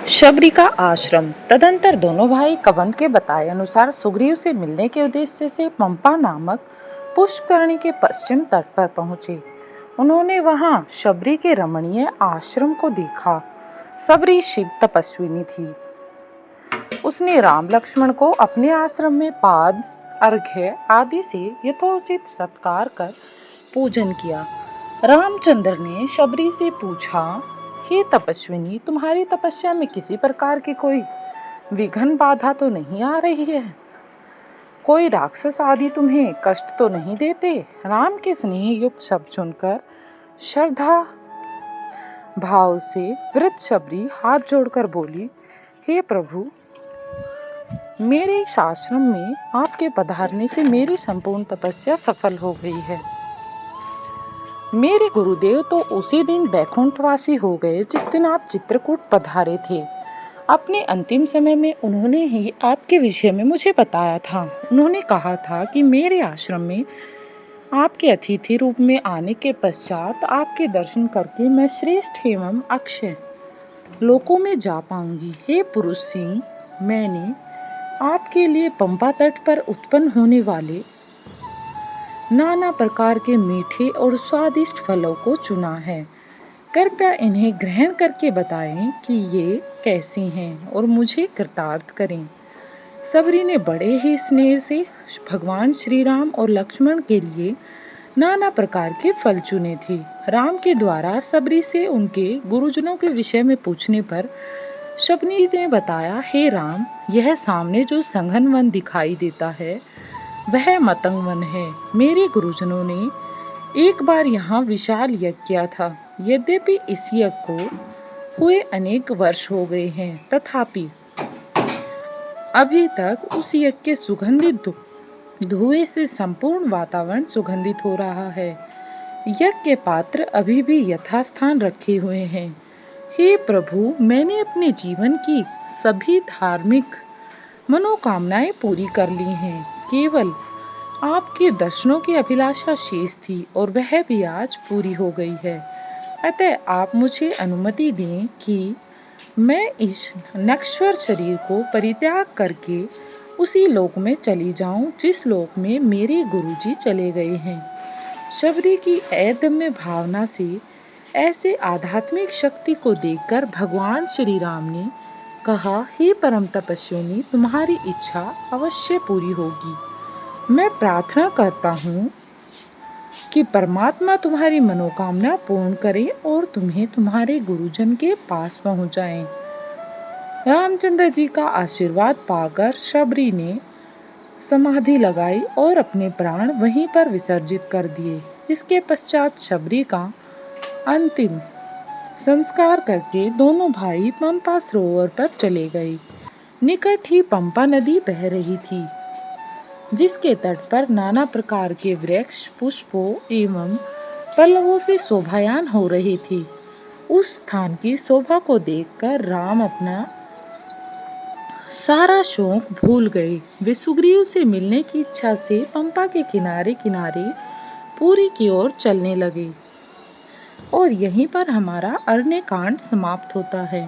शबरी का आश्रम। तदंतर दोनों भाई कबंध के बताए अनुसार सुग्रीव से मिलने के उद्देश्य से पंपा नामक पुष्करणी के पश्चिम तट पर पहुंचे। उन्होंने वहां शबरी के रमणीय आश्रम को देखा। शबरी शिव तपस्विनी थी। उसने राम लक्ष्मण को अपने आश्रम में पाद अर्घ्य आदि से यथोचित सत्कार कर पूजन किया। रामचंद्र ने शबरी से पूछा, हे तपस्विनी, तुम्हारी तपस्या में किसी प्रकार की कोई विघ्न बाधा तो नहीं आ रही है? कोई राक्षस आदि तुम्हें कष्ट तो नहीं देते? राम के स्नेह युक्त शब्द सुनकर श्रद्धा भाव से वृद्ध शबरी हाथ जोड़कर बोली, हे प्रभु, मेरे इस आश्रम में आपके पधारने से मेरी संपूर्ण तपस्या सफल हो गई है। मेरे गुरुदेव तो उसी दिन बैकुंठवासी हो गए जिस दिन आप चित्रकूट पधारे थे। अपने अंतिम समय में उन्होंने ही आपके विषय में मुझे बताया था। उन्होंने कहा था कि मेरे आश्रम में आपके अतिथि रूप में आने के पश्चात आपके दर्शन करके मैं श्रेष्ठ एवं अक्षय लोकों में जा पाऊंगी। हे पुरुष सिंह, मैंने आपके लिए पंपा तट पर उत्पन्न होने वाले नाना प्रकार के मीठे और स्वादिष्ट फलों को चुना है। कृपया इन्हें ग्रहण करके बताएं कि ये कैसी हैं और मुझे कृतार्थ करें। शबरी ने बड़े ही स्नेह से भगवान श्री राम और लक्ष्मण के लिए नाना प्रकार के फल चुने थे। राम के द्वारा शबरी से उनके गुरुजनों के विषय में पूछने पर शबरी ने बताया, हे राम, यह सामने जो संघन वन दिखाई देता है वह मतंग वन है। मेरे गुरुजनों ने एक बार यहाँ विशाल यज्ञ किया था। यद्यपि इस यज्ञ को हुए अनेक वर्ष हो गए हैं, तथापि अभी तक उस यज्ञ के सुगंधित धुएं से संपूर्ण वातावरण सुगंधित हो रहा है। यज्ञ के पात्र अभी भी यथास्थान रखे हुए हैं। हे प्रभु, मैंने अपने जीवन की सभी धार्मिक मनोकामनाएं पूरी कर ली हैं। केवल आपके दर्शनों की अभिलाषा शेष थी और वह भी आज पूरी हो गई है। अतः आप मुझे अनुमति दें कि मैं इस नश्वर शरीर को परित्याग करके उसी लोक में चली जाऊं जिस लोक में मेरे गुरुजी चले गए हैं। शबरी की अदम्य भावना से ऐसे आध्यात्मिक शक्ति को देखकर भगवान श्री राम ने कहा, हे परम तपस्विनी, तुम्हारी इच्छा अवश्य पूरी होगी। मैं प्रार्थना करता हूँ कि परमात्मा तुम्हारी मनोकामना पूर्ण करे और तुम्हें तुम्हारे गुरुजन के पास पहुँचाएं। रामचंद्र जी का आशीर्वाद पाकर शबरी ने समाधि लगाई और अपने प्राण वहीं पर विसर्जित कर दिए। इसके पश्चात शबरी का अंतिम संस्कार करके दोनों भाई पंपा सरोवर पर चले गए। निकट ही पंपा नदी बह रही थी, जिसके तट पर नाना प्रकार के वृक्ष, पुष्पों एवं पल्लवों से शोभायान हो रही थी। उस स्थान की शोभा को देखकर राम अपना सारा शौक भूल गए। वे सुग्रीव से मिलने की इच्छा से पंपा के किनारे किनारे पुरी की ओर चलने लगे। और यहीं पर हमारा अरण्य कांड समाप्त होता है।